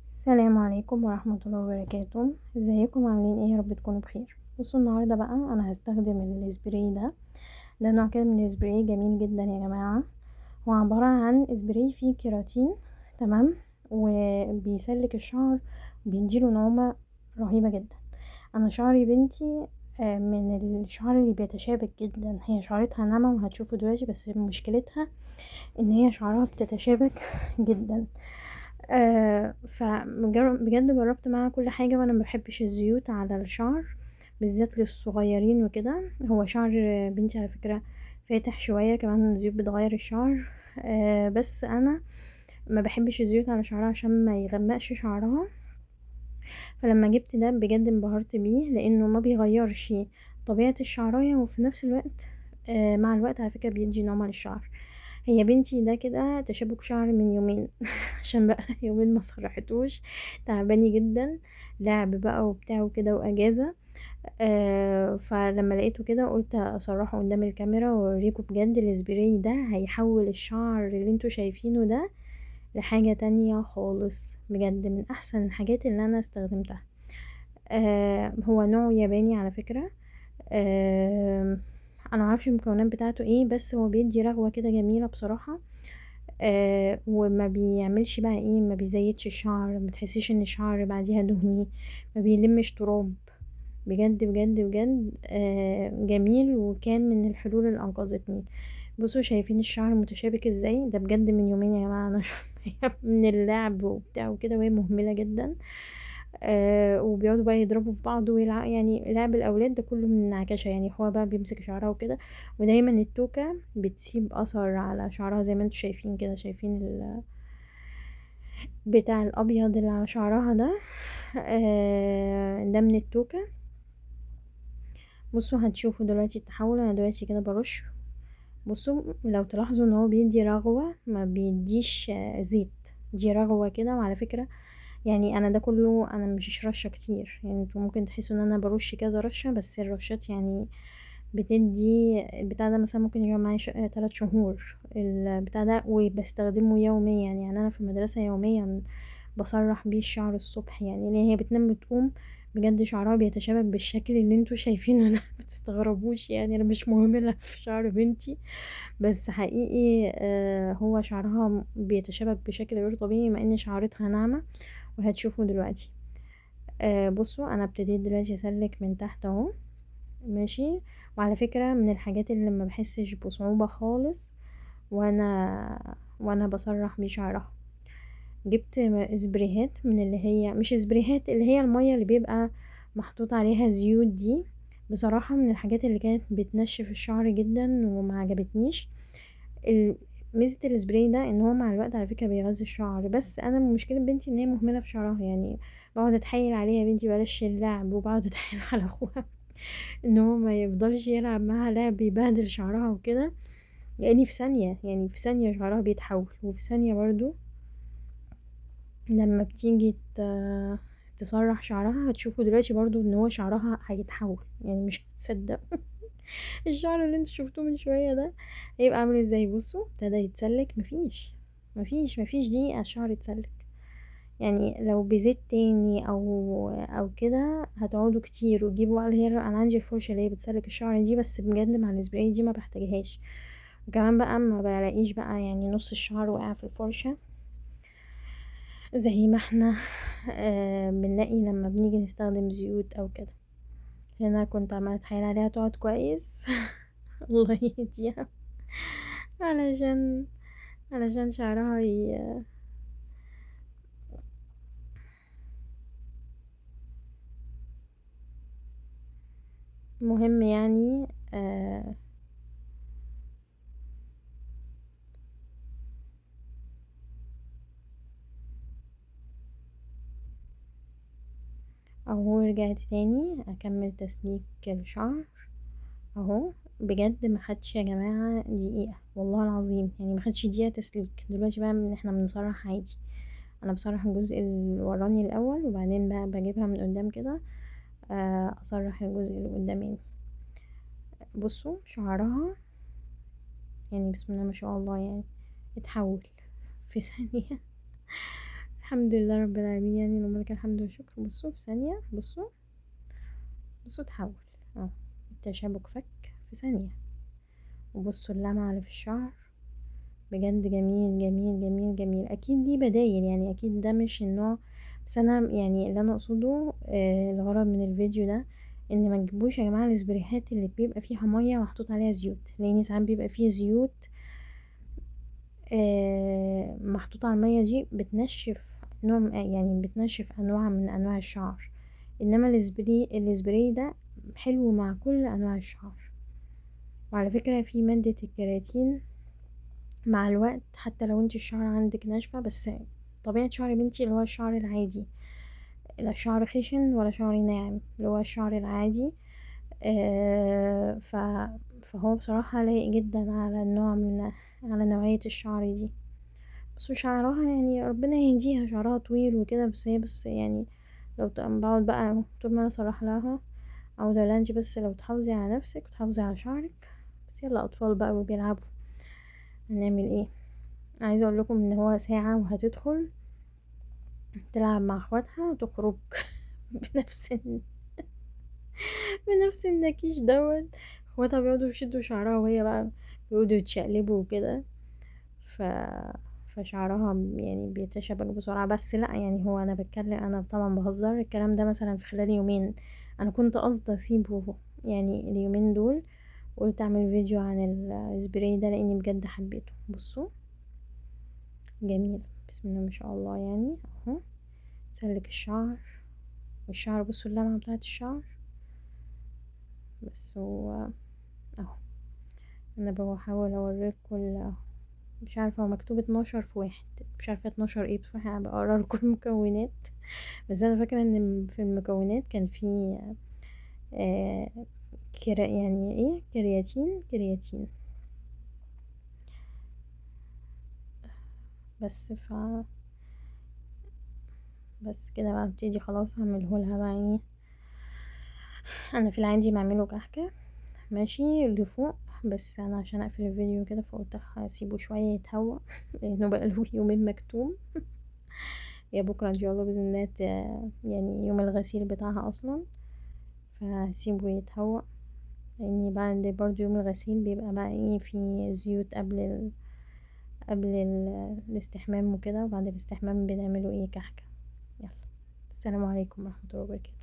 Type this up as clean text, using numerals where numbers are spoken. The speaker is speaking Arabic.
السلام عليكم ورحمة الله وبركاته. ازيكم عاملين ايه؟ يا رب تكونوا بخير. بصوا النهارده بقى انا هستخدم السبراي ده نوع كده من السبراي جميل جدا يا جماعة. هو عبارة عن سبراي فيه كيراتين، تمام، وبيسلك الشعر وبيديله نعومة رهيبة جدا. انا شعري بنتي من الشعر اللي بيتشابك جدا. هي شعرتها ناعمة وهتشوفوا دلوقتي، بس مشكلتها ان هي شعرها بتتشابك جدا. بجد جربت معاها كل حاجة، وانا مبحبش الزيوت على الشعر بالذات للصغيرين وكده. هو شعر بنتي على فكرة فاتح شوية، كمان الزيوت بتغير الشعر. بس انا ما بحبش الزيوت على شعرها عشان ما يغمقش شعرها. فلما جبت ده بجد انبهرت بيه، لانه ما بيغيرش طبيعة الشعراية، وفي نفس الوقت مع الوقت على فكرة بيدي نعومة للشعر. هي بنتي ده كده تشابك شعر من يومين عشان بقى يومين ما صرحتوش، تعباني جدا، لعب بقى وبتاع وكده واجازة. فلما لقيته كده قلت اصرحه قدام الكاميرا واوريكم بجد السبراي ده هيحول الشعر اللي انتوا شايفينه ده لحاجة تانية خالص. بجد من احسن الحاجات اللي انا استخدمتها. هو نوع ياباني على فكرة. انا معرفش المكونات بتاعته ايه، بس هو بيدي رغوة كده جميلة بصراحة. وما بيعملش بقى ايه، ما بيزيدش الشعر، ما تحسيش ان الشعر بعديها دهني، ما بيلمش تراب. بجد بجد بجد جميل، وكان من الحلول اللي انقذتني. بصوا شايفين الشعر متشابك ازاي؟ ده بجد من يومين يا جماعه. انا من اللعب وبتاع وكده، وهي مهمله جدا. وبيقعدوا بقى يضربوا في بعض يعني لعب الاولاد ده كله من النعكشه. يعني هو بقى بيمسك شعرها وكده، ودايما التوكه بتسيب اثر على شعرها زي ما انتوا شايفين كده. شايفين بتاع الابيض اللي على شعرها ده؟ ده من التوكه. بصوا هتشوفوا دلوقتي التحول. انا دلوقتي كده برش. بصوا لو تلاحظوا ان هو بيدي رغوة، ما بيديش زيت، دي رغوة كده. وعلى فكرة يعني انا ده كله انا مش رشة كتير، يعني انتوا ممكن تحسوا ان انا برش كذا رشة، بس الرشات يعني بتدي البتاع ده مثلا ممكن يقعد معايا 3 شهور البتاع ده، وبستخدمه يوميا. يعني انا في المدرسة يوميا بسرح بيه الشعر الصبح، يعني لان هي بتنام بتقوم بجد شعرها بيتشابك بالشكل اللي انتوا شايفينه ده. متستغربوش يعني، انا مش مهملة في شعر بنتي، بس حقيقي هو شعرها بيتشابك بشكل غير طبيعي مع ان شعرتها ناعمة، وهتشوفوا دلوقتي. بصوا انا ابتديت دلوقتي اسلك من تحت اهو، ماشي. وعلى فكرة من الحاجات اللي ما بحسش بصعوبة خالص وانا بسرح بيه شعرها. جبت سبريهات من اللي هي مش سبريهات، اللي هي المية اللي بيبقى محطوط عليها زيوت دي. بصراحة من الحاجات اللي كانت بتنشف الشعر جدا وما عجبتنيش. ال- ميزة السبراي ده ان هو مع الوقت على فكرة بيغذي الشعر، بس انا مشكلة بنتي ان هي مهملة في شعرها. يعني بقعد اتحايل عليها: يا بنتي بلاش اللعب، وبقعد اتحايل على اخوها ان هو ما يفضلش يلعب معاها لعب يبهدل شعرها وكده، لاني في ثانية، يعني في ثانية شعرها بيتحول، وفي ثانية برضو لما بتيجي تسرح شعرها هتشوفوا دلوقتي برضو ان هو شعرها هيتحول. يعني مش هتصدق الشعر اللي انتوا شفتوه من شوية ده هيبقى عامل ازاي. بصوا ابتدى يتسلك، مفيش دقيقة الشعر يتسلك. يعني لو بزيت تاني او كده هتقعدوا كتير وتجيبوا بقى اللي هي انا عندي الفرشة اللي هي بتسلك الشعر دي، بس بجد مع السبراي دي ما بحتاجهاش. وكمان بقى ما بلاقيش بقى يعني نص الشعر واقع في الفرشة زي ما احنا بنلاقي لما بنيجي نستخدم زيوت او كده. هنا كنت عمالة اتحايل عليها تقعد كويس الله يهديها، علشان شعرها مهم يعني. اهو رجعت تاني اكمل تسليك الشعر اهو. بجد ما خدش يا جماعة دقيقة والله العظيم، يعني ما خدش دقيقة تسليك. دلوقتي بقى من احنا بنصرح عادي، انا بصرح الجزء الوراني الاول، وبعدين بقى بجيبها من قدام كده اصرح الجزء اللي قدامي. بصوا شعرها يعني بسم الله ما شاء الله، يعني اتحول في ثانية. الحمد لله رب العالمين، يعني لما لك الحمد والشكر. بصوا في ثانية، بصوا تحول اهو، التشابك فك في ثانية. وبصوا اللمعة اللي في الشعر، بجد جميل جميل جميل جميل. اكيد دي بدايل، يعني اكيد ده مش النوع، بس انا يعني اللي انا اقصده الغرض من الفيديو ده ان ما تجيبوش يا جماعه السبريهات اللي بيبقى فيها ميه محطوط عليها زيوت، لان ساعات بيبقى فيه زيوت محطوطه على الميه دي بتنشف نوع يعني بتنشف انواع من انواع الشعر. انما السبراي ده حلو مع كل انواع الشعر. وعلى فكره في ماده الكيراتين مع الوقت، حتى لو انت الشعر عندك ناشفة، بس طبيعة شعر بنتي اللي هو الشعر العادي، لا شعر خشن ولا شعر ناعم، اللي هو الشعر العادي. آه ف فهو بصراحة لايق جدا على النوع من على نوعية الشعر دي. بس شعرها يعني ربنا يهديها، شعرها طويل وكده، بس هي بس يعني لو بقعد بقى طول ما انا صراح لها او ده انت بس لو تحافظي على نفسك وتحافظي على شعرك. بس يلا اطفال بقى وبيلعبوا، هنعمل ايه؟ عايزه اقول لكم ان هو ساعه وهتدخل تلعب مع اخواتها وتخرج بنفس بنفس النكيش دوت. اخواتها بيقعدوا يشدوا شعرها وهي بقى بيقعدوا يتشقلبوا وكده. ف فشعرها يعني بيتشابك بسرعة. بس لا يعني هو انا بتكلم، انا طبعا بهزر الكلام ده مثلا في خلال يومين. انا كنت قصدي اسيبه يعني اليومين دول، قلت اعمل فيديو عن السبراي ده لاني بجد حبيته. بصوا جميل، بسم الله ما شاء الله، يعني اهو سلك الشعر. والشعر بصوا اللمعة بتاعت الشعر. بس هو اهو انا بحاول اوريكم مش عارفة هو مكتوب 12 في واحد، مش عارفة 12 ايه بصراحة، انا بقرا لكم المكونات. بس انا فاكرة ان في المكونات كان في آه يعني ايه، كرياتين. بس بس كده بقى ابتدي خلاص هعملهولها بقى ايه. انا في العادي بعمله كحكة ماشي اللي فوق، بس انا عشان اقفل الفيديو كده فقلت هسيبه شويه يتهوى لانه بقى له يومين مكتوم. يا بكره ان شاء الله باذن الله يعني يوم الغسيل بتاعها اصلا، فهسيبه يتهوى. لاني بعد برضو يوم الغسيل بيبقى بقى ايه في زيوت الاستحمام وكده، وبعد الاستحمام بنعمله ايه كحكه. يلا، السلام عليكم ورحمه الله وبركاته.